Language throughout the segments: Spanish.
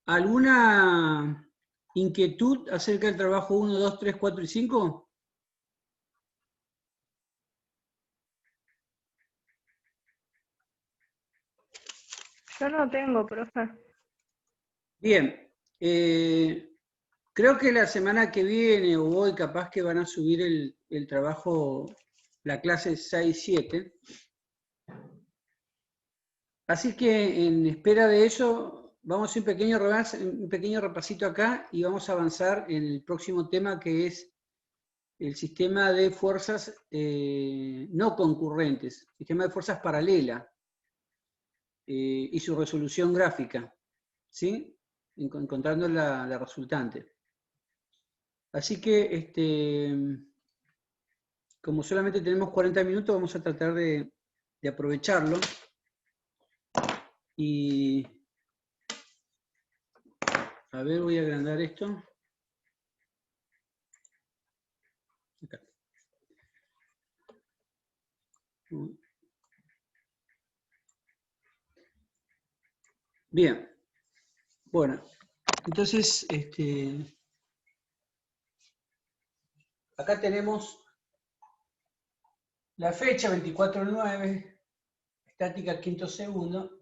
¿Alguna inquietud acerca del trabajo 1, 2, 3, 4 y 5? Yo no tengo, profe. Bien. Creo que la semana que viene o hoy capaz que van a subir el trabajo, la clase 6-7. Así que en espera de eso, vamos a hacer un pequeño repasito acá y vamos a avanzar en el próximo tema, que es el sistema de fuerzas no concurrentes, sistema de fuerzas paralela y su resolución gráfica, ¿sí? Encontrando la resultante. Así que, como solamente tenemos 40 minutos, vamos a tratar de aprovecharlo. Y a ver, voy a agrandar esto. Acá. Bien. Bueno, entonces, acá tenemos la fecha, 24/9, estática quinto segundo,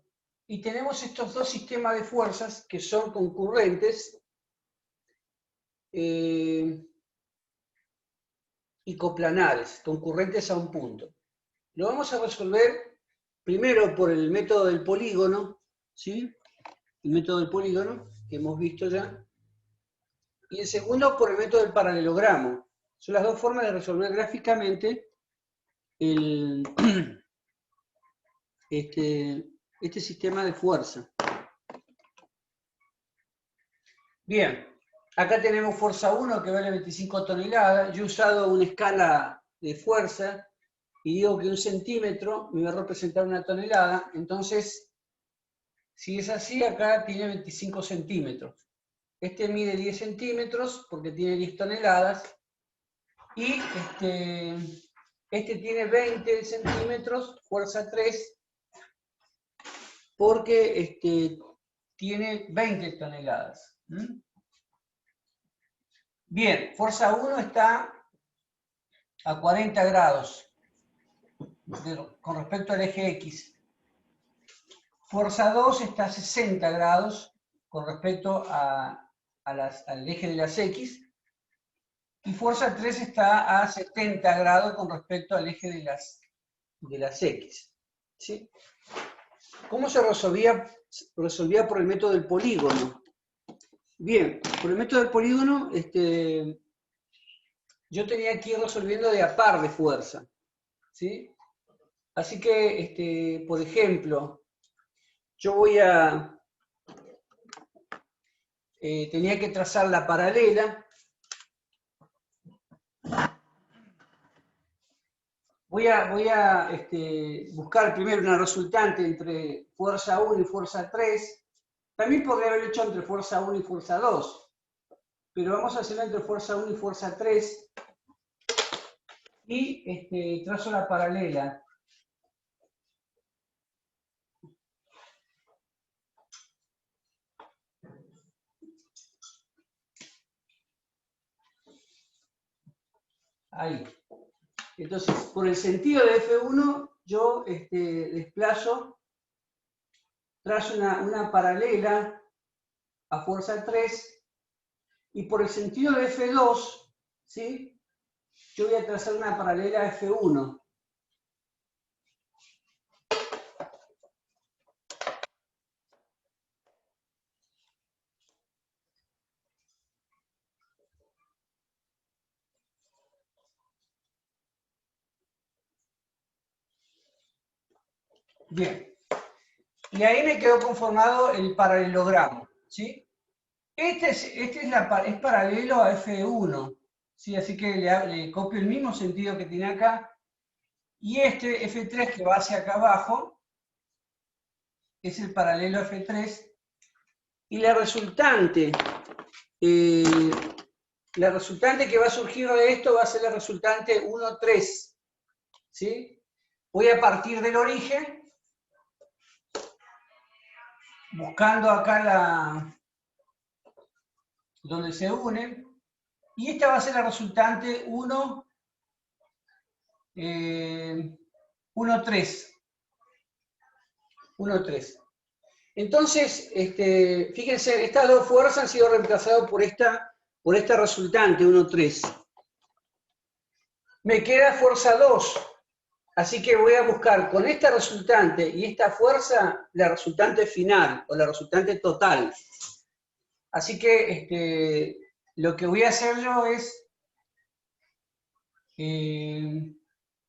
y tenemos estos dos sistemas de fuerzas que son concurrentes y coplanares, concurrentes a un punto. Lo vamos a resolver primero por el método del polígono, ¿sí? El método del polígono, que hemos visto ya, y el segundo por el método del paralelogramo. Son las dos formas de resolver gráficamente este sistema de fuerza. Bien, acá tenemos fuerza 1 que vale 25 toneladas. Yo he usado una escala de fuerza y digo que un centímetro me va a representar una tonelada. Entonces, si es así, acá tiene 25 centímetros. Este mide 10 centímetros porque tiene 10 toneladas. Y este tiene 20 centímetros, fuerza 3, porque tiene 20 toneladas. Bien, fuerza 1 está a 40 grados con respecto al eje X. Fuerza 2 está a 60 grados con respecto al eje de las X. Y fuerza 3 está a 70 grados con respecto al eje de las X. ¿Sí? ¿Cómo se resolvía? Resolvía por el método del polígono. Bien, por el método del polígono, yo tenía que ir resolviendo de a par de fuerza. ¿Sí? Así que, por ejemplo, yo tenía que trazar la paralela. Voy a buscar primero una resultante entre fuerza 1 y fuerza 3. También podría haber hecho entre fuerza 1 y fuerza 2. Pero vamos a hacerlo entre fuerza 1 y fuerza 3. Y trazo la paralela. Ahí. Entonces, por el sentido de F1, yo desplazo, trazo una paralela a fuerza 3, y por el sentido de F2, ¿sí? Yo voy a trazar una paralela a F1. Bien. Y ahí me quedó conformado el paralelogramo, ¿sí? Este es paralelo a F1, ¿sí? Así que le copio el mismo sentido que tiene acá. Y este F3 que va hacia acá abajo es el paralelo a F3. Y la resultante que va a surgir de esto va a ser la resultante 1,3. ¿Sí? Voy a partir del origen, buscando acá donde se unen, y esta va a ser la resultante 1, 1, 3. 1, 3. Entonces, fíjense, estas dos fuerzas han sido reemplazadas por esta resultante, 1, 3. Me queda fuerza 2. Así que voy a buscar con esta resultante y esta fuerza la resultante final o la resultante total. Así que lo que voy a hacer yo es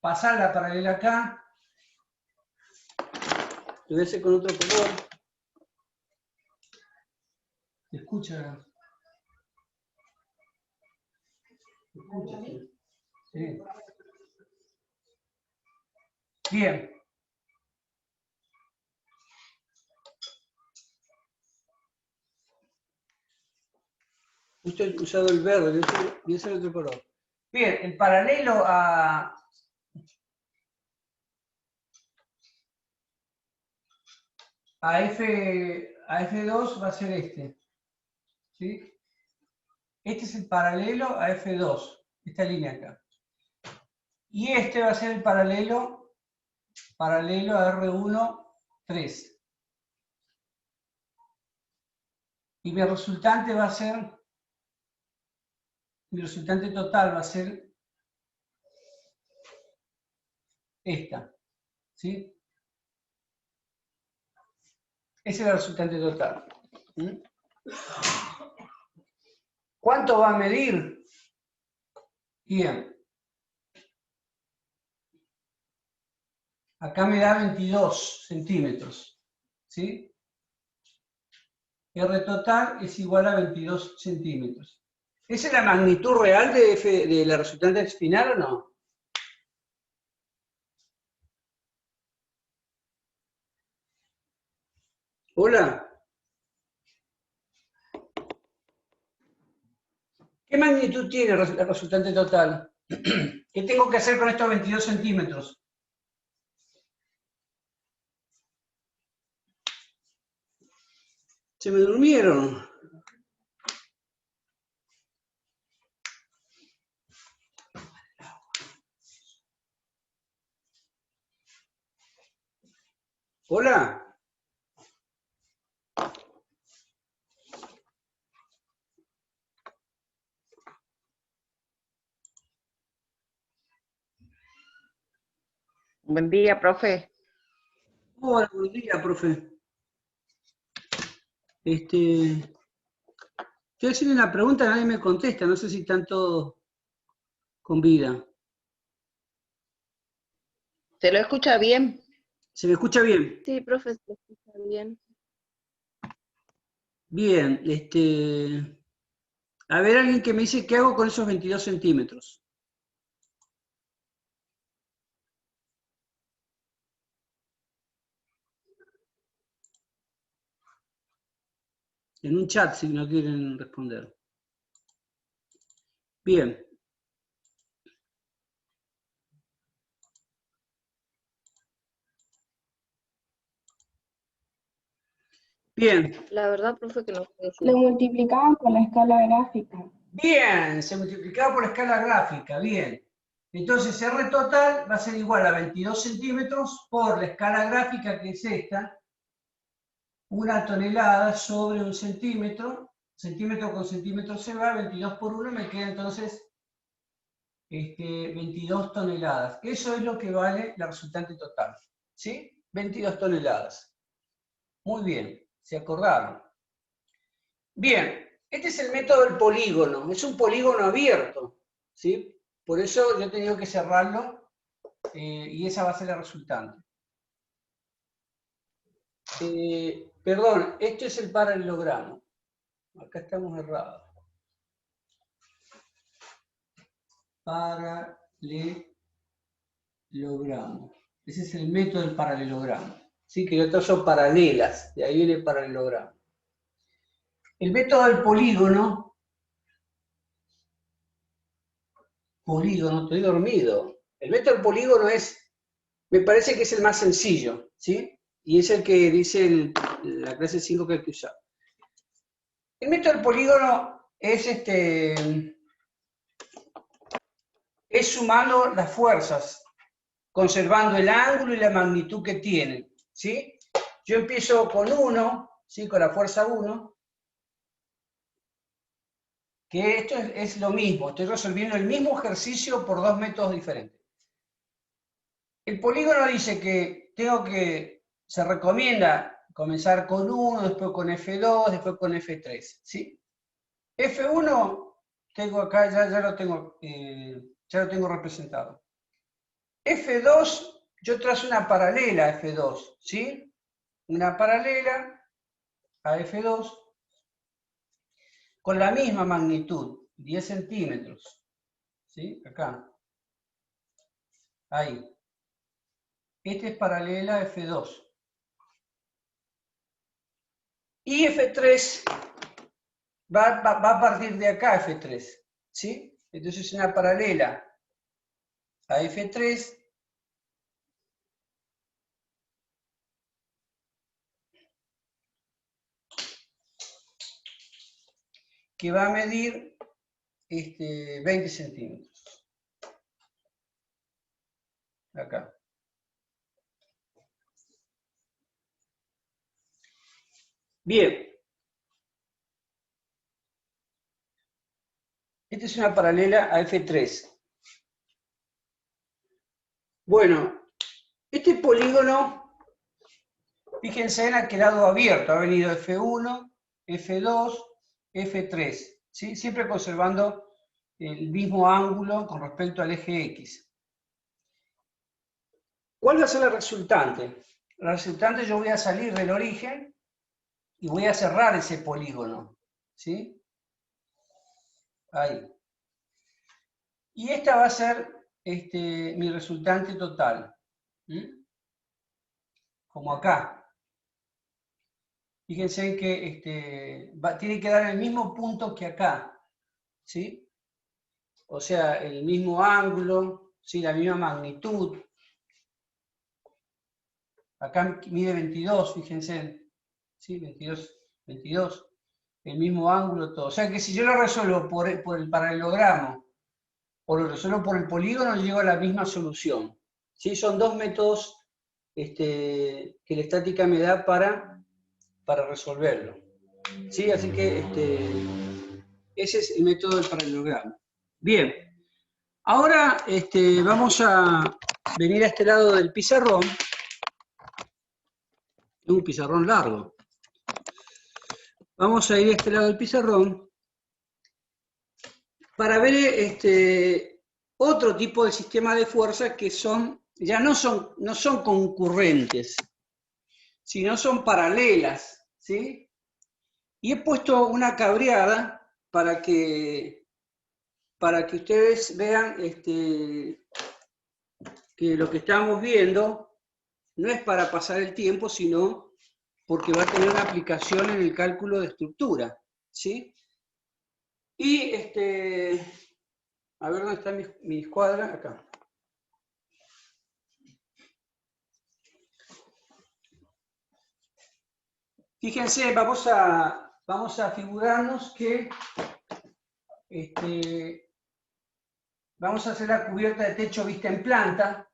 pasar la paralela acá. Lo voy a hacer con otro color. ¿Se escucha? ¿Se escucha? Sí. Bien. Justo he usado el verde, voy a hacer otro color. Bien, el paralelo a F2 va a ser este. ¿Sí? Este es el paralelo a F2, esta línea acá. Y este va a ser el paralelo a R1, 3. Y mi resultante total va a ser esta. ¿Sí? Ese es el resultante total. ¿Mm? ¿Cuánto va a medir? Bien. Acá me da 22 centímetros. ¿Sí? R total es igual a 22 centímetros. ¿Esa es la magnitud real de la resultante final o no? Hola. ¿Qué magnitud tiene la resultante total? ¿Qué tengo que hacer con estos 22 centímetros? Se me durmieron. Hola. Buen día, profe. Hola, buen día, profe. Estoy haciendo una pregunta, nadie me contesta, no sé si están todos con vida. ¿Se lo escucha bien? ¿Se me escucha bien? Sí, profe, se escucha bien. Bien, a ver, alguien que me dice qué hago con esos 22 centímetros. En un chat, si no quieren responder. Bien. Bien. La verdad, profe, que no sé decir. Lo multiplicaban por la escala gráfica. Bien, se multiplicaba por la escala gráfica, bien. Entonces R total va a ser igual a 22 centímetros por la escala gráfica, que es esta, 1 tonelada sobre 1 centímetro, centímetro con centímetro se va, 22 por 1, me queda entonces 22 toneladas. Eso es lo que vale la resultante total, ¿sí? 22 toneladas. Muy bien, ¿se acordaron? Bien, este es el método del polígono, es un polígono abierto, ¿sí? Por eso yo he tenido que cerrarlo y esa va a ser la resultante. Perdón, este es el paralelogramo. Acá estamos errados. Paralelogramo. Ese es el método del paralelogramo. ¿Sí? Que otros son paralelas, de ahí viene el paralelogramo. El método del polígono, estoy dormido. El método del polígono me parece que es el más sencillo, ¿sí? Y es el que dice la clase 5 que hay que usar. El método del polígono es sumando las fuerzas, conservando el ángulo y la magnitud que tienen, ¿sí? Yo empiezo con 1, ¿sí? Con la fuerza 1, que esto es lo mismo, estoy resolviendo el mismo ejercicio por dos métodos diferentes. El polígono dice que se recomienda comenzar con 1, después con F2, después con F3, ¿sí? F1 tengo acá, ya lo tengo representado. F2, yo trazo una paralela a F2, ¿sí? Una paralela a F2 con la misma magnitud, 10 centímetros, ¿sí? Acá. Ahí. Este es paralela a F2. Y F3 va a partir de acá, F3, ¿sí? Entonces una paralela a F3 que va a medir 20 centímetros. Acá. Bien. Esta es una paralela a F3. Bueno, este polígono, fíjense, ha quedado abierto. Ha venido F1, F2, F3. ¿Sí? Siempre conservando el mismo ángulo con respecto al eje X. ¿Cuál va a ser la resultante? La resultante, yo voy a salir del origen y voy a cerrar ese polígono. ¿Sí? Ahí. Y esta va a ser mi resultante total. ¿Mm? Como acá. Fíjense que tiene que dar el mismo punto que acá. ¿Sí? O sea, el mismo ángulo, ¿sí? La misma magnitud. Acá mide 22, fíjense. ¿Sí? 22. El mismo ángulo, todo. O sea que si yo lo resuelvo por el paralelogramo o lo resuelvo por el polígono, llego a la misma solución. ¿Sí? Son dos métodos que la estática me da para resolverlo. ¿Sí? Así que ese es el método del paralelogramo. Bien. Ahora vamos a venir a este lado del pizarrón. Es un pizarrón largo. Vamos a ir a este lado del pizarrón para ver otro tipo de sistema de fuerza que ya no son concurrentes, sino son paralelas, ¿sí? Y he puesto una cabreada para que ustedes vean que lo que estamos viendo no es para pasar el tiempo, sino porque va a tener una aplicación en el cálculo de estructura, ¿sí? Y a ver dónde está mi escuadra, acá. Fíjense, vamos a figurarnos que vamos a hacer la cubierta de techo vista en planta.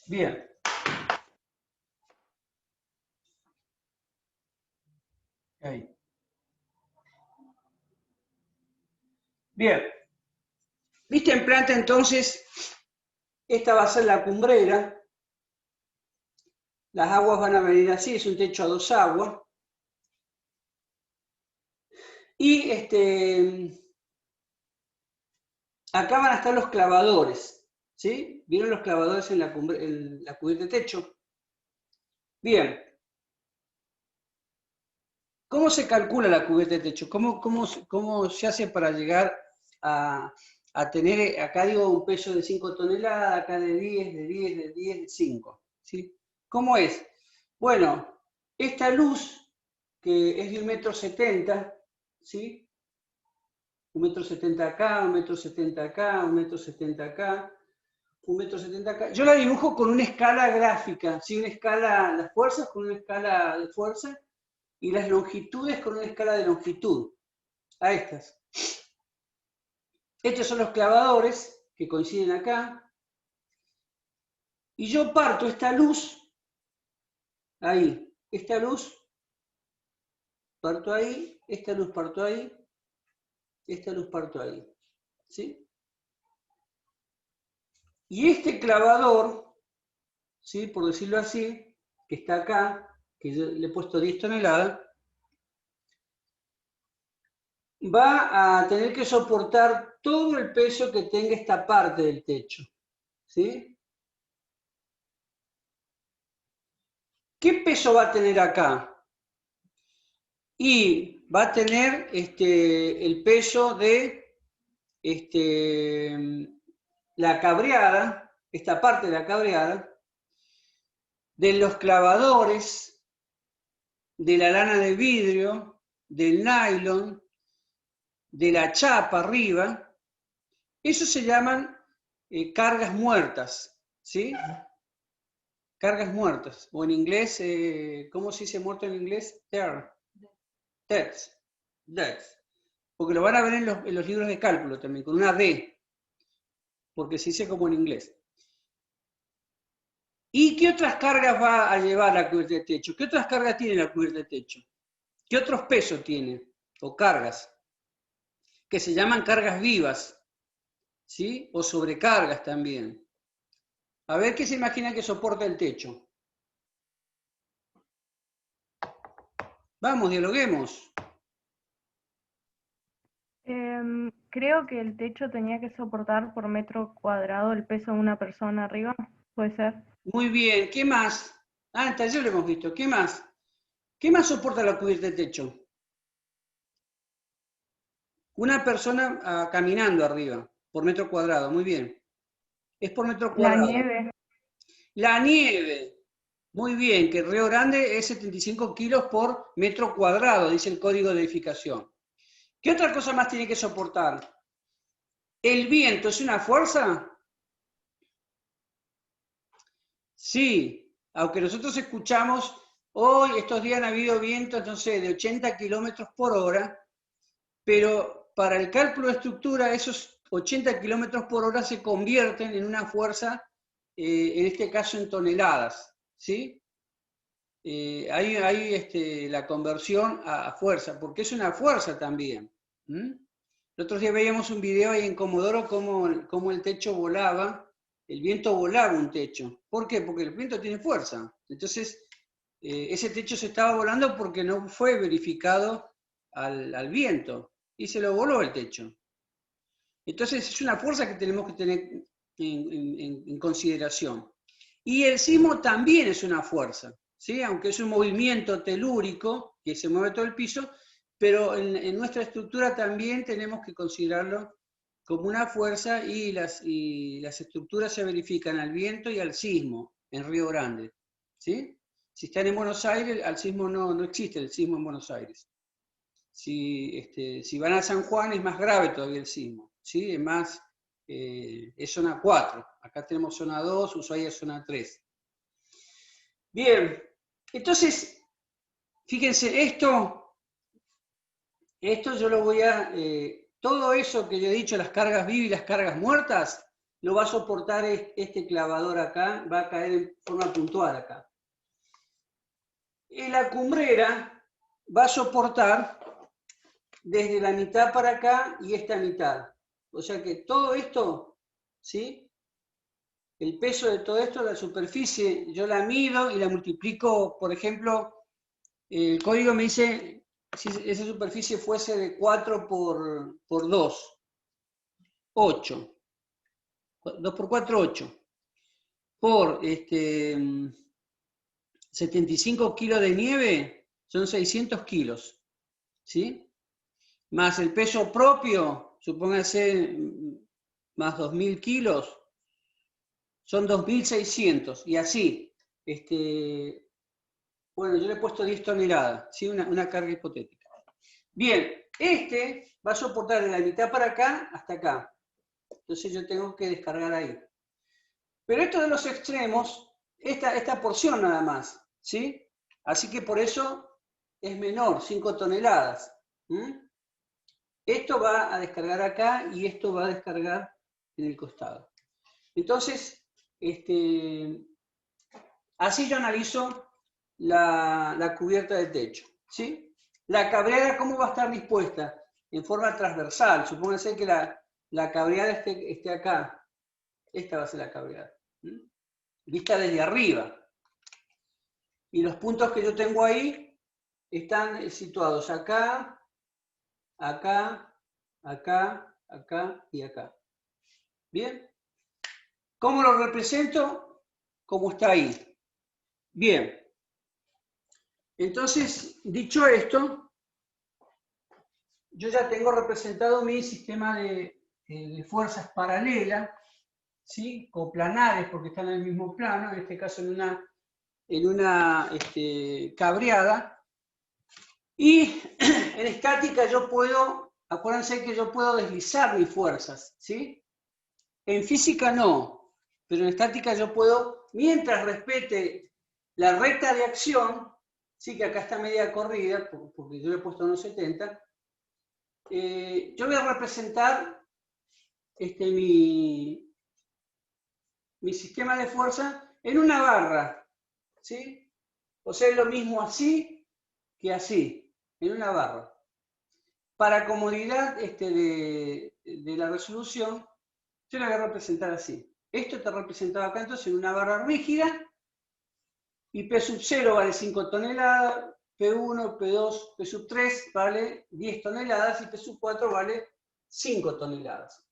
Bien. Ahí. Bien. Vista en planta, entonces, esta va a ser la cumbrera. Las aguas van a venir así, es un techo a dos aguas. Y acá van a estar los clavadores, ¿sí? ¿Vieron los clavadores en la cubierta de techo? Bien. ¿Cómo se calcula la cubierta de techo? ¿Cómo se hace para llegar a tener, acá digo, un peso de 5 toneladas, acá de 10, de 10, de 10, de 5? ¿Sí? ¿Cómo es? Bueno, esta luz, que es de 1,70 m, ¿sí? 1,70 m acá, 1,70 m acá, 1,70 m acá, 1,70 m acá. Yo la dibujo con una escala gráfica, ¿sí? Una escala, las fuerzas con una escala de fuerza y las longitudes con una escala de longitud. A estas. Estos son los clavadores que coinciden acá. Y yo parto esta luz, ahí, esta luz, parto ahí, esta luz parto ahí, esta luz parto ahí. ¿Sí? Y este clavador, ¿sí? Por decirlo así, que está acá, que yo le he puesto 10 toneladas, va a tener que soportar todo el peso que tenga esta parte del techo. ¿Sí? ¿Qué peso va a tener acá? Y va a tener el peso de la cabreada, esta parte de la cabreada, de los clavadores, de la lana de vidrio, del nylon, de la chapa arriba. Eso se llaman cargas muertas, ¿sí? Cargas muertas, o en inglés, ¿cómo se dice muerto en inglés? Deaths. Porque lo van a ver en los libros de cálculo también, con una D, porque se dice como en inglés. ¿Y qué otras cargas va a llevar la cubierta de techo? ¿Qué otras cargas tiene la cubierta de techo? ¿Qué otros pesos tiene? O cargas, que se llaman cargas vivas, ¿sí? O sobrecargas también. A ver qué se imagina que soporta el techo. Vamos, dialoguemos. Creo que el techo tenía que soportar por metro cuadrado el peso de una persona arriba, ¿puede ser? Muy bien, ¿qué más? Ah, en el taller lo hemos visto. ¿Qué más? ¿Qué más soporta la cubierta de techo? Una persona caminando arriba, por metro cuadrado, muy bien. Es por metro La cuadrado. nieve. La nieve, muy bien, que Río Grande es 75 kilos por metro cuadrado, dice el código de edificación. ¿Qué otra cosa más tiene que soportar? ¿El viento es una fuerza? Sí, aunque nosotros escuchamos, hoy, estos días han habido vientos, no sé, de 80 kilómetros por hora, pero para el cálculo de estructura, esos 80 kilómetros por hora se convierten en una fuerza, en este caso en toneladas, ¿sí? Hay la conversión a fuerza, porque es una fuerza también. El otro día veíamos un video ahí en Comodoro cómo el techo volaba, el viento volaba un techo. ¿Por qué? Porque el viento tiene fuerza. Entonces, ese techo se estaba volando porque no fue verificado al viento y se lo voló el techo. Entonces, es una fuerza que tenemos que tener en consideración. Y el sismo también es una fuerza, ¿sí? Aunque es un movimiento telúrico que se mueve todo el piso, pero en nuestra estructura también tenemos que considerarlo como una fuerza y las estructuras se verifican al viento y al sismo en Río Grande, ¿sí? Si están en Buenos Aires, al sismo no existe el sismo en Buenos Aires. Si van a San Juan es más grave todavía el sismo, ¿sí? Es más, es zona 4, acá tenemos zona 2, Ushuaia es zona 3. Bien, entonces, fíjense, esto yo lo voy a, todo eso que yo he dicho, las cargas vivas y las cargas muertas, lo va a soportar este clavador acá, va a caer en forma puntual acá. Y la cumbrera va a soportar desde la mitad para acá y esta mitad. O sea que todo esto, ¿sí? El peso de todo esto, la superficie, yo la mido y la multiplico, por ejemplo, el código me dice, si esa superficie fuese de 4 por 2, 8. 2 por 4, 8. Por 75 kilos de nieve, son 600 kilos. ¿sí? Más el peso propio, supóngase, más 2.000 kilos, son 2.600, y así, bueno, yo le he puesto 10 toneladas, ¿sí? Una carga hipotética. Bien, este va a soportar de la mitad para acá hasta acá. Entonces yo tengo que descargar ahí. Pero esto de los extremos, esta porción nada más, ¿sí? Así que por eso es menor, 5 toneladas. Esto va a descargar acá y esto va a descargar en el costado. Entonces, así yo analizo la cubierta de techo, ¿sí? La cableada, ¿cómo va a estar dispuesta? En forma transversal. Supóngase que la cableada esté acá. Esta va a ser la cableada. Vista desde arriba. Y los puntos que yo tengo ahí están situados acá, acá, acá, acá y acá. ¿Bien? ¿Cómo lo represento? Como está ahí. Bien. Entonces, dicho esto, yo ya tengo representado mi sistema de fuerzas paralelas, ¿sí? Coplanares, porque están en el mismo plano, en este caso en una cabreada. Y en estática yo puedo, acuérdense que yo puedo deslizar mis fuerzas, ¿sí? En física no, pero en estática yo puedo, mientras respete la recta de acción, sí, que acá está media corrida, porque yo le he puesto unos 70, yo voy a representar mi sistema de fuerza en una barra, ¿sí? O sea, es lo mismo así que así, en una barra. Para comodidad de la resolución, yo la voy a representar así. Esto está representado acá entonces en una barra rígida, y P sub 0 vale 5 toneladas, P1, P2, P sub 3 vale 10 toneladas, y P sub 4 vale 5 toneladas.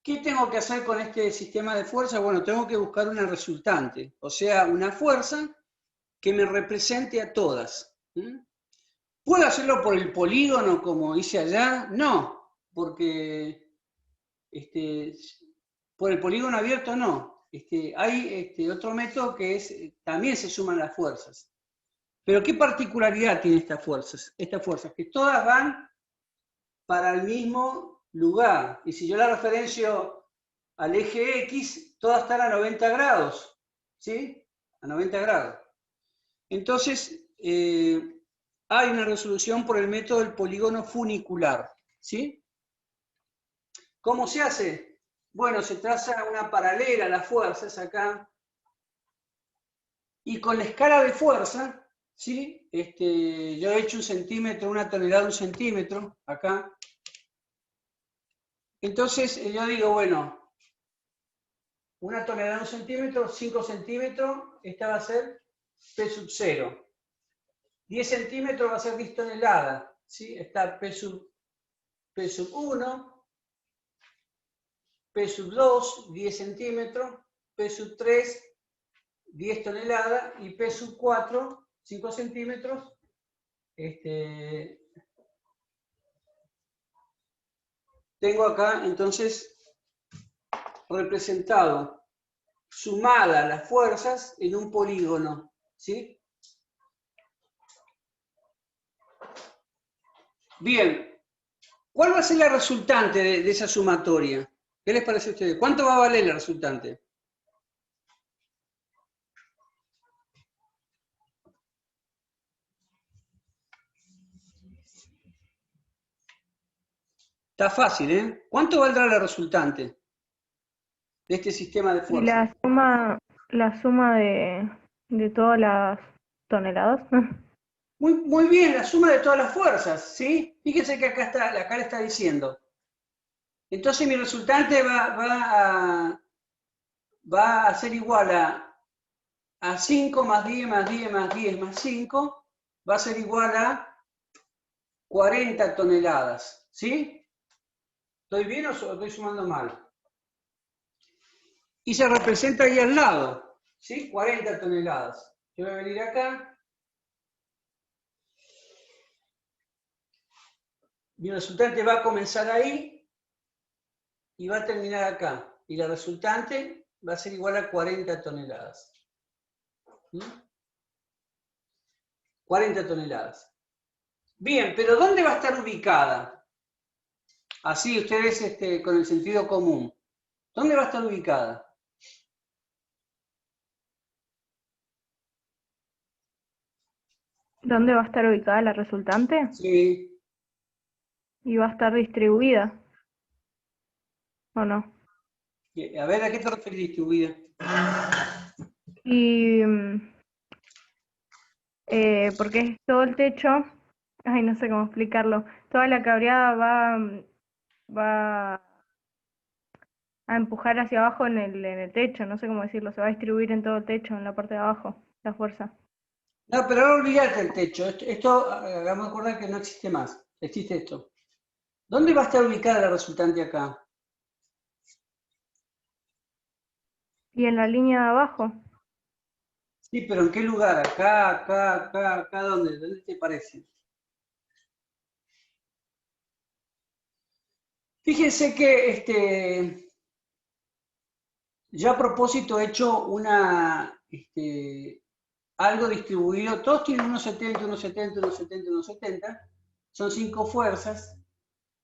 ¿Qué tengo que hacer con este sistema de fuerza? Bueno, tengo que buscar una resultante, o sea, una fuerza que me represente a todas. ¿Puedo hacerlo por el polígono como hice allá? No, porque por el polígono abierto no. Hay otro método que es, también se suman las fuerzas. Pero ¿qué particularidad tiene estas fuerzas? Estas fuerzas, que todas van para el mismo lugar. Y si yo la referencio al eje X, todas están a 90 grados. ¿Sí? A 90 grados. Entonces, hay una resolución por el método del polígono funicular. ¿Sí? ¿Cómo se hace? Bueno, se traza una paralela a las fuerzas acá. Y con la escala de fuerza, ¿sí? Yo he hecho 1 centímetro, 1 tonelada, 1 centímetro, acá. Entonces, yo digo, bueno, 1 tonelada, 1 centímetro, 5 centímetros, esta va a ser P sub 0. 10 centímetros va a ser 10 toneladas, ¿sí? Está P sub 1, P sub 2, 10 centímetros, P sub 3, 10 toneladas, y P sub 4, 5 centímetros, tengo acá entonces representado, sumadas las fuerzas en un polígono, ¿sí? Bien, ¿cuál va a ser la resultante de esa sumatoria? ¿Qué les parece a ustedes? ¿Cuánto va a valer la resultante? Está fácil, ¿eh? ¿Cuánto valdrá la resultante de este sistema de Y fuerza? la suma de todas las toneladas. Muy bien, la suma de todas las fuerzas, ¿sí? Fíjense que acá le está diciendo. Entonces mi resultante va a ser igual a 5 más 10 más 10 más 10 más 5, va a ser igual a 40 toneladas, ¿sí? ¿Estoy bien o estoy sumando mal? Y se representa ahí al lado, ¿sí? 40 toneladas. Yo voy a venir acá. Mi resultante va a comenzar ahí y va a terminar acá. Y la resultante va a ser igual a 40 toneladas. ¿Mm? 40 toneladas. Bien, pero ¿dónde va a estar ubicada? Así ustedes con el sentido común. ¿Dónde va a estar ubicada? ¿Dónde va a estar ubicada la resultante? Sí. Y va a estar distribuida, ¿o no? A ver, ¿a qué te refieres distribuida? Y porque es todo el techo, ay, no sé cómo explicarlo, toda la cabreada va a empujar hacia abajo en el techo, no sé cómo decirlo, se va a distribuir en todo el techo, en la parte de abajo, la fuerza. No, pero ahora olvídate el techo. Esto hagamos acordar que no existe más. Existe esto. ¿Dónde va a estar ubicada la resultante acá? Y en la línea de abajo, Sí, pero ¿en qué lugar? Acá, acá, acá, acá, ¿dónde? ¿Dónde te parece? Fíjense que yo a propósito he hecho algo distribuido. Todos tienen unos 70, unos 70, unos 70, unos 70. Son 5 fuerzas.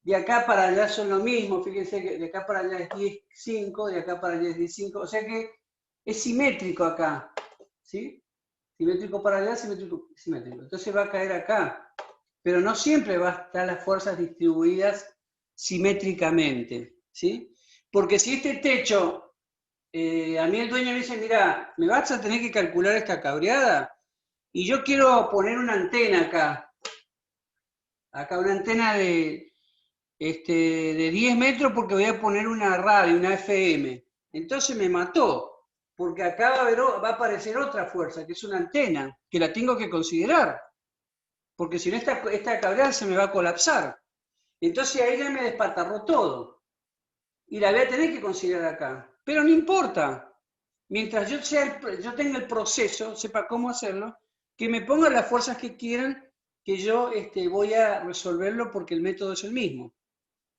De acá para allá son lo mismo. Fíjense que de acá para allá es 10, 5, de acá para allá es 10, 5. O sea que es simétrico acá. ¿Sí? Simétrico para allá, simétrico, simétrico. Entonces va a caer acá. Pero no siempre va a estar las fuerzas distribuidas simétricamente. ¿Sí? Porque si este techo, a mí el dueño me dice, mira, me vas a tener que calcular esta cabreada y yo quiero poner una antena acá. Acá una antena de 10 metros porque voy a poner una radio, una FM. Entonces me mató, porque acá va a aparecer otra fuerza, que es una antena, que la tengo que considerar, porque si no esta cableada se me va a colapsar. Entonces ahí ya me despatarró todo, y la voy a tener que considerar acá. Pero no importa, mientras yo tenga el proceso, sepa cómo hacerlo, que me pongan las fuerzas que quieran, que yo voy a resolverlo porque el método es el mismo.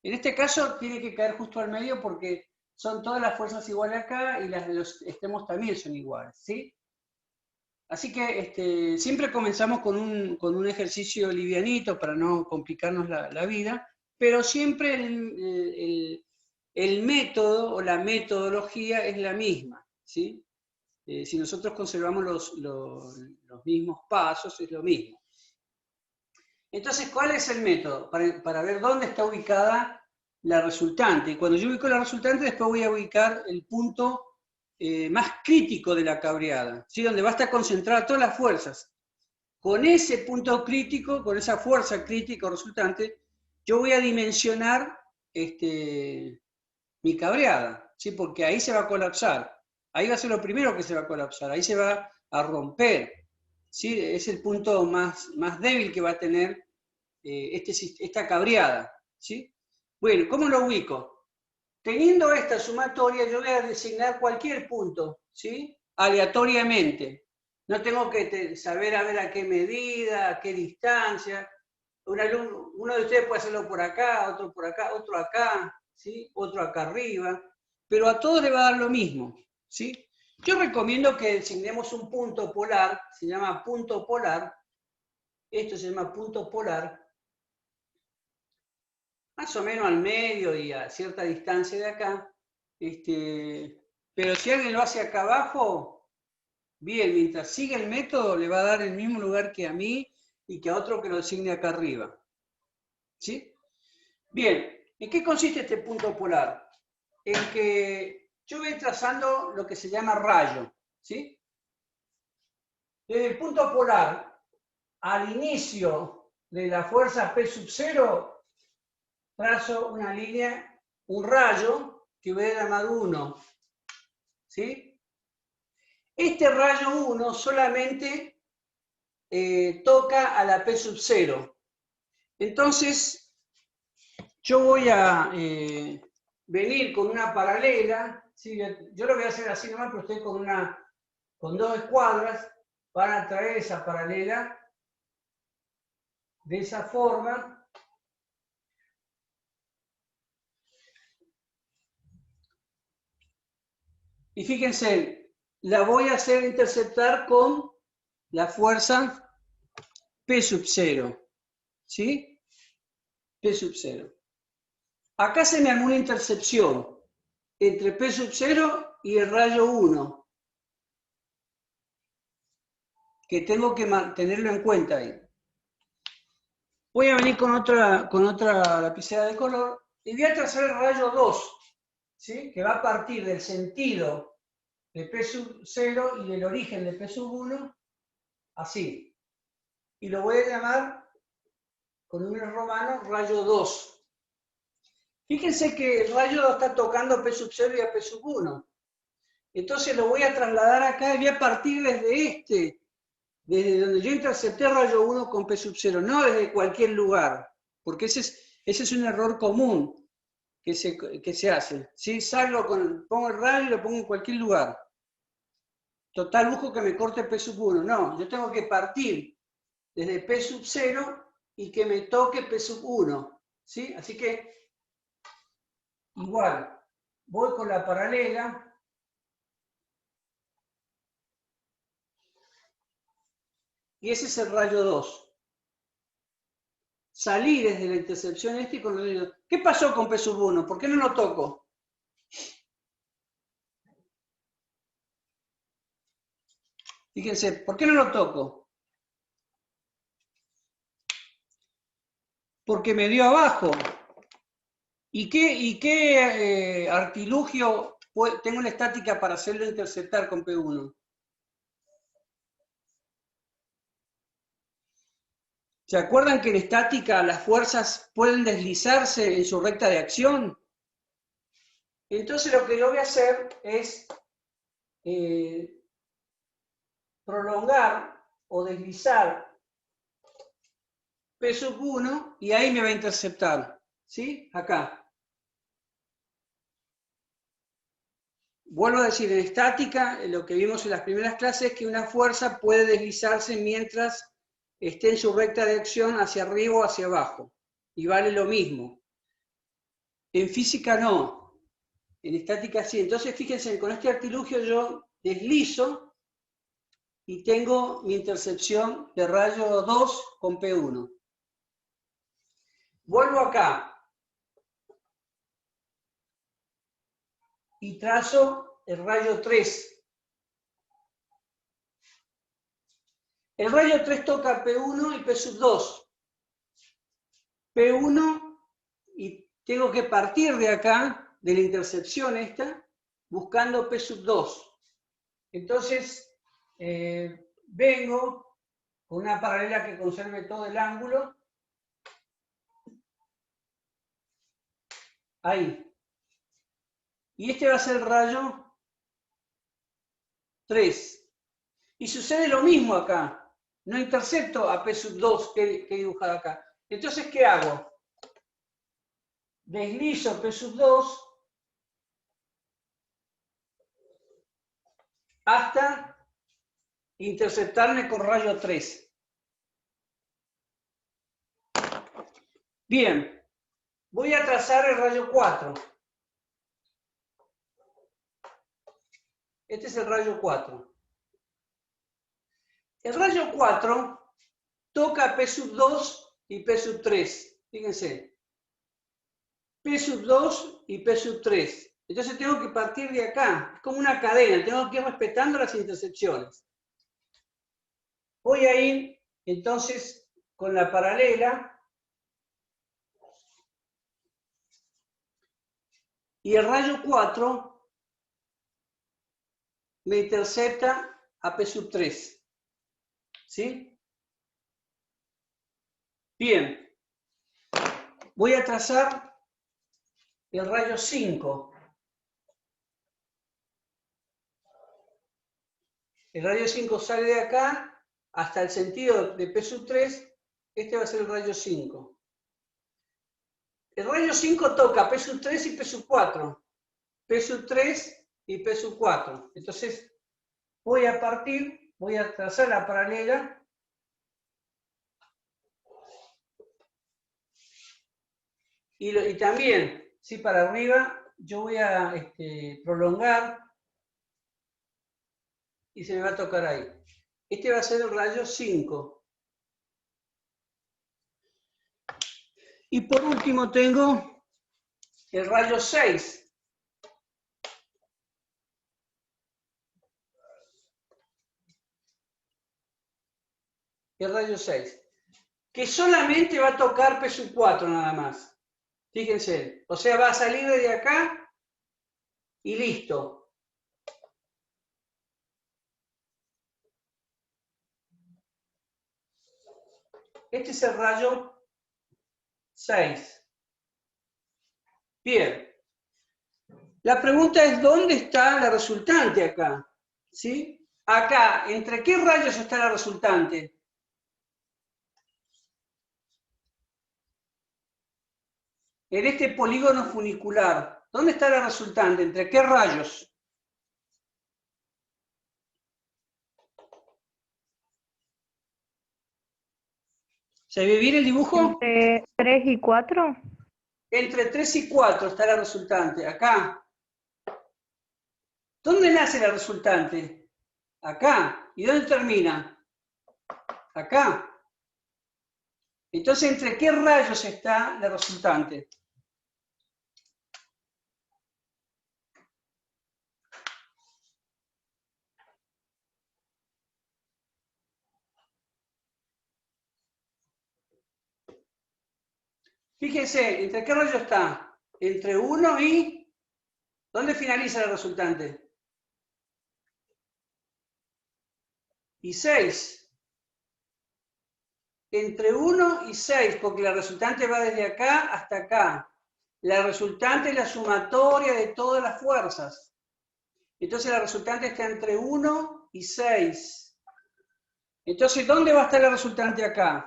En este caso tiene que caer justo al medio porque son todas las fuerzas iguales acá y las de los extremos también son iguales, ¿sí? Así que siempre comenzamos con un ejercicio livianito para no complicarnos la vida, pero siempre el método o la metodología es la misma, ¿sí? Si nosotros conservamos los mismos pasos, es lo mismo. Entonces, ¿cuál es el método? Para ver dónde está ubicada la resultante. Y cuando yo ubico la resultante, después voy a ubicar el punto más crítico de la cabreada, ¿sí? Donde va a estar concentrada todas las fuerzas. Con ese punto crítico, con esa fuerza crítica resultante, yo voy a dimensionar mi cabreada, ¿sí? Porque ahí se va a colapsar. Ahí va a ser lo primero que se va a colapsar, ahí se va a romper, ¿sí? Es el punto más débil que va a tener esta cabreada, ¿sí? Bueno, ¿cómo lo ubico? Teniendo esta sumatoria, yo voy a designar cualquier punto, ¿sí? Aleatoriamente. No tengo que saber a ver a qué medida, a qué distancia. Uno de ustedes puede hacerlo por acá, otro acá, ¿sí? Otro acá arriba. Pero a todos le va a dar lo mismo, ¿sí? Yo recomiendo que designemos un punto polar, se llama punto polar. Esto se llama punto polar, más o menos al medio y a cierta distancia de acá. Pero si alguien lo hace acá abajo, bien, mientras siga el método, le va a dar el mismo lugar que a mí y que a otro que lo designe acá arriba. ¿Sí? Bien, ¿en qué consiste este punto polar? En que yo voy trazando lo que se llama rayo. ¿Sí? Desde el punto polar al inicio de la fuerza P sub 0, trazo una línea, un rayo que voy a llamar 1. ¿Sí? Este rayo 1 solamente toca a la P sub 0. Entonces, yo voy a venir con una paralela, ¿sí? Yo lo voy a hacer así nomás, pero ustedes con dos escuadras van a traer esa paralela de esa forma Y fíjense, la voy a hacer interceptar con la fuerza P sub 0. ¿Sí? P sub 0. Acá se me armó una intercepción entre P sub 0 y el rayo 1, que tengo que tenerlo en cuenta ahí. Voy a venir con otra lapicera de color y voy a trazar el rayo 2, ¿sí? Que va a partir del sentido de P sub 0 y del origen de P sub 1, así. Y lo voy a llamar con números romanos rayo 2. Fíjense que el rayo 2 está tocando P sub 0 y a P sub 1. Entonces lo voy a trasladar acá y voy a partir desde donde yo intercepté rayo 1 con P sub 0, no desde cualquier lugar, porque ese es un error común que se hace. ¿Sí? Pongo el rayo y lo pongo en cualquier lugar. Total, busco que me corte P sub 1. No, yo tengo que partir desde P sub 0 y que me toque P sub 1. ¿Sí? Así que, igual, voy con la paralela. Y ese es el rayo 2. Salí desde la intercepción y con el rayo 2. ¿Qué pasó con P sub 1? ¿Por qué no lo toco? Fíjense, ¿por qué no lo toco? Porque me dio abajo. ¿Y qué artilugio tengo en la estática para hacerlo interceptar con P1? ¿Se acuerdan que en estática las fuerzas pueden deslizarse en su recta de acción? Entonces lo que yo voy a hacer es prolongar o deslizar P sub 1 y ahí me va a interceptar. ¿Sí? Acá. Vuelvo a decir, en estática, lo que vimos en las primeras clases es que una fuerza puede deslizarse mientras esté en su recta de acción hacia arriba o hacia abajo. Y vale lo mismo. En física no. En estática sí. Entonces, fíjense, con este artilugio yo deslizo y tengo mi intercepción de rayo 2 con P1. Vuelvo acá. Y trazo el rayo 3. El rayo 3 toca P1 y P sub 2. P1 y tengo que partir de acá, de la intercepción esta, buscando P sub 2. Entonces, vengo con una paralela que conserve todo el ángulo. Ahí. Y este va a ser el rayo 3. Y sucede lo mismo acá. No intercepto a P sub 2 que he dibujado acá. Entonces, ¿qué hago? Deslizo P sub 2 hasta interceptarme con rayo 3. Bien, voy a trazar el rayo 4. Este es el rayo 4. El rayo 4 toca P sub 2 y P sub 3. Fíjense. P sub 2 y P sub 3. Entonces tengo que partir de acá. Es como una cadena. Tengo que ir respetando las intercepciones. Voy a ir entonces con la paralela. Y el rayo 4 me intercepta a P sub 3. ¿Sí? Bien. Voy a trazar el rayo 5. El rayo 5 sale de acá hasta el sentido de P sub 3. Este va a ser el rayo 5. El rayo 5 toca P sub 3 y P sub 4. P sub 3 y P sub 4. Entonces voy a partir, voy a trazar la paralela. Y también, si para arriba, yo voy a prolongar y se me va a tocar ahí. Este va a ser el rayo 5. Y por último tengo el rayo 6. El rayo 6. Que solamente va a tocar P4 nada más. Fíjense. O sea, va a salir de acá y listo. Este es el rayo 6. Bien. La pregunta es, ¿dónde está la resultante acá? ¿Sí? Acá, ¿entre qué rayos está la resultante? En este polígono funicular, ¿dónde está la resultante? ¿Entre qué rayos? ¿Se ve bien el dibujo? ¿Entre 3 y 4? Entre 3 y 4 está la resultante, acá. ¿Dónde nace la resultante? Acá. ¿Y dónde termina? Acá. Entonces, ¿entre qué rayos está la resultante? Fíjense, ¿entre qué rayo está? Entre 1 y... ¿Dónde finaliza la resultante? Y 6. Entre 1 y 6, porque la resultante va desde acá hasta acá. La resultante es la sumatoria de todas las fuerzas. Entonces la resultante está entre 1 y 6. Entonces, ¿dónde va a estar la resultante acá?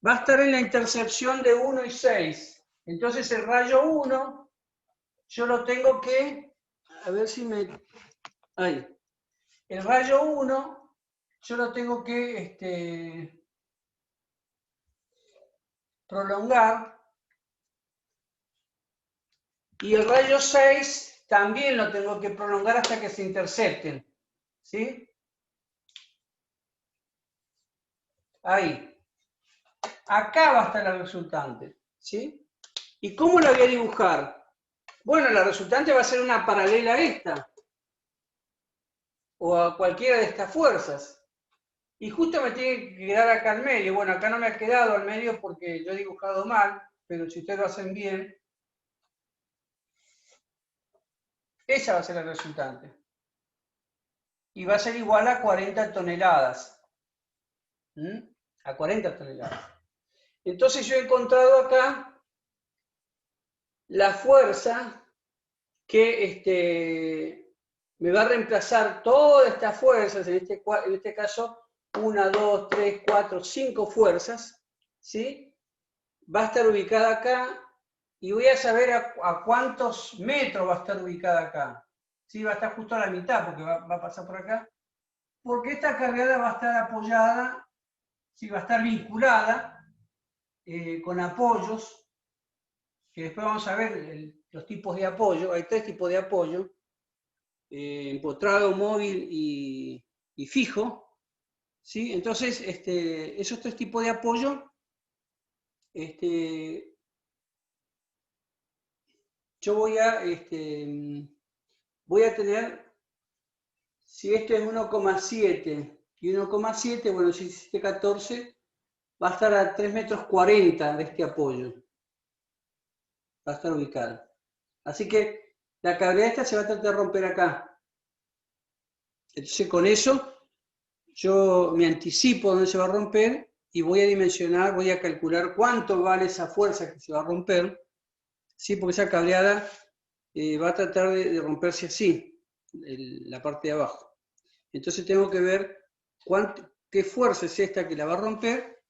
Va a estar en la intercepción de 1 y 6. Entonces el rayo 1, yo lo tengo que... A ver si me... Ahí. El rayo 1, yo lo tengo que prolongar. Y el rayo 6 también lo tengo que prolongar hasta que se intercepten. ¿Sí? Ahí. Acá va a estar la resultante. ¿Sí? ¿Y cómo la voy a dibujar? Bueno, la resultante va a ser una paralela a esta. O a cualquiera de estas fuerzas. Y justo me tiene que quedar acá al medio. Bueno, acá no me ha quedado al medio porque yo he dibujado mal, pero si ustedes lo hacen bien, esa va a ser la resultante. Y va a ser igual a 40 toneladas. A 40 toneladas. Entonces yo he encontrado acá la fuerza que me va a reemplazar todas estas fuerzas, en este caso 1, 2, 3, 4, 5 fuerzas, ¿sí? Va a estar ubicada acá y voy a saber a cuántos metros va a estar ubicada acá. ¿Sí? Va a estar justo a la mitad porque va a pasar por acá. Porque esta cargada va a estar apoyada, ¿sí? Va a estar vinculada con apoyos, que después vamos a ver los tipos de apoyo. Hay 3 tipos de apoyo. Empotrado, móvil y fijo, ¿sí? Entonces, esos 3 tipos de apoyo, yo voy a tener, si esto es 1,7 y 1,7, bueno, si hiciste 14, va a estar a 3,40 metros de este apoyo. Va a estar ubicado. Así que la cavidad esta se va a tratar de romper acá. Entonces con eso yo me anticipo dónde se va a romper y voy a dimensionar, voy a calcular cuánto vale esa fuerza que se va a romper, ¿sí? Porque esa cableada va a tratar de romperse así, la parte de abajo. Entonces tengo que ver qué fuerza es esta que la va a romper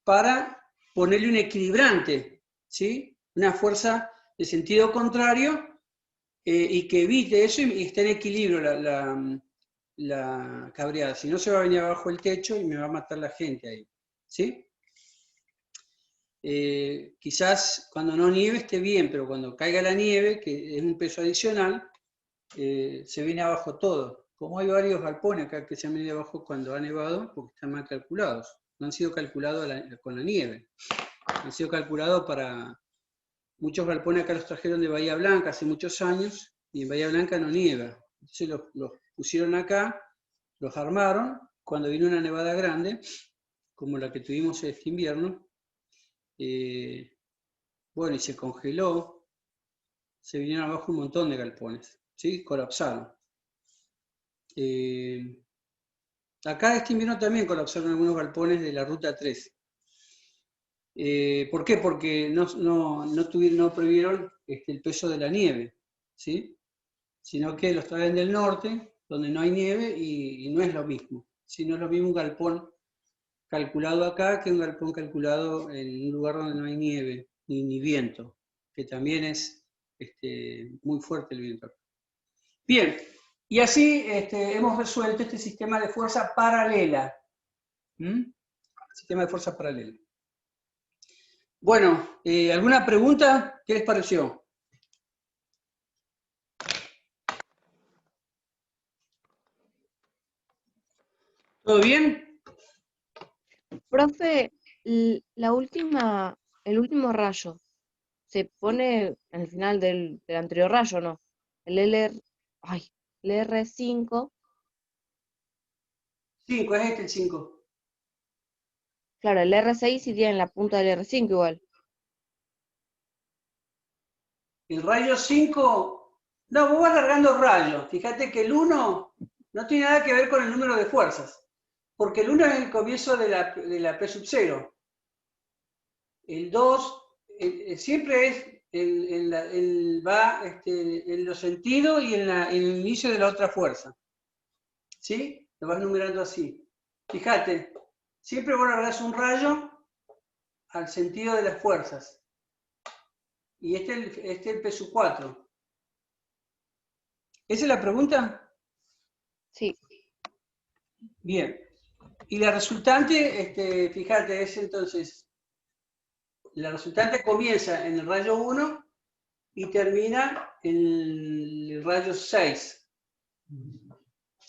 para ponerle un equilibrante, ¿sí? Una fuerza de sentido contrario y que evite eso y esté en equilibrio la cabreada. Si no, se va a venir abajo el techo y me va a matar la gente ahí. ¿Sí? Quizás cuando no nieve esté bien, pero cuando caiga la nieve, que es un peso adicional, se viene abajo todo. como hay varios galpones acá que se han venido abajo cuando ha nevado, porque están mal calculados. No han sido calculados con la nieve. Han sido calculados para... Muchos galpones acá los trajeron de Bahía Blanca hace muchos años, y en Bahía Blanca no nieva. Entonces los pusieron acá, los armaron, cuando vino una nevada grande, como la que tuvimos este invierno, bueno, y se congeló, se vinieron abajo un montón de galpones, ¿sí? Colapsaron. Acá este invierno también colapsaron algunos galpones de la Ruta 3. ¿Por qué? Porque no previeron el peso de la nieve, ¿sí? Sino que los traen del norte, donde no hay nieve, y no es lo mismo. ¿Sí? No es lo mismo un galpón calculado acá que un galpón calculado en un lugar donde no hay nieve, ni viento, que también es muy fuerte el viento. Bien, y así hemos resuelto este sistema de fuerza paralela. Sistema de fuerza paralela. Bueno, ¿alguna pregunta? ¿Qué les pareció? ¿Todo bien? Profe, el último rayo, ¿se pone al final del anterior rayo, no? El R5, 5, es el 5. claro, el R6 iría en la punta del R5 igual. El rayo 5, no, vos vas largando rayos. Fíjate que el 1 no tiene nada que ver con el número de fuerzas, porque el 1 es el comienzo de la P sub 0. El 2 siempre es va en los sentidos y en el inicio de la otra fuerza. ¿Sí? Lo vas numerando así. Fíjate, siempre vos largás un rayo al sentido de las fuerzas. Y este es el P sub 4. ¿Esa es la pregunta? Sí. Bien. Y la resultante, fíjate, es entonces, la resultante comienza en el rayo 1 y termina en el rayo 6,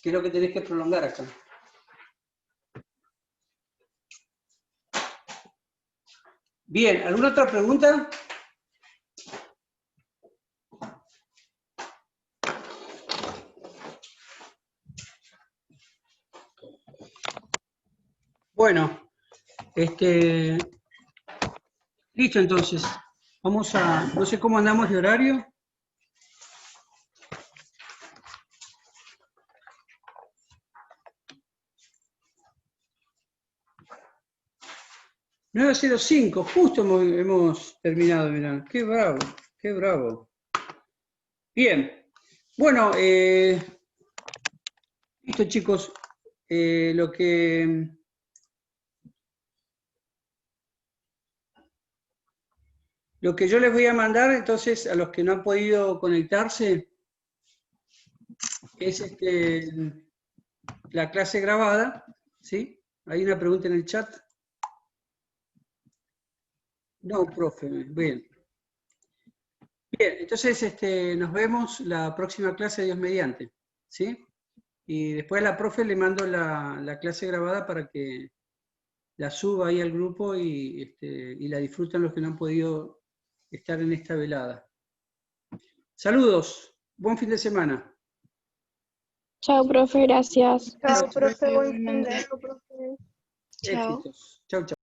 que es lo que tenés que prolongar acá. Bien, ¿alguna otra pregunta? Bueno, listo entonces. Vamos a, no sé cómo andamos de horario. (9:05), justo hemos terminado, mirá. Qué bravo, qué bravo. Bien, bueno, listo chicos. Lo que yo les voy a mandar entonces a los que no han podido conectarse es la clase grabada, ¿sí? ¿Hay una pregunta en el chat? No, profe, bien. Bien, entonces nos vemos la próxima clase, Dios mediante, ¿sí? Y después a la profe le mando la clase grabada para que la suba ahí al grupo y la disfruten los que no han podido estar en esta velada. Saludos, buen fin de semana. Chao, profe, gracias. Chao, profe, buen fin de semana. Chao. Éxitos. Chau, chau.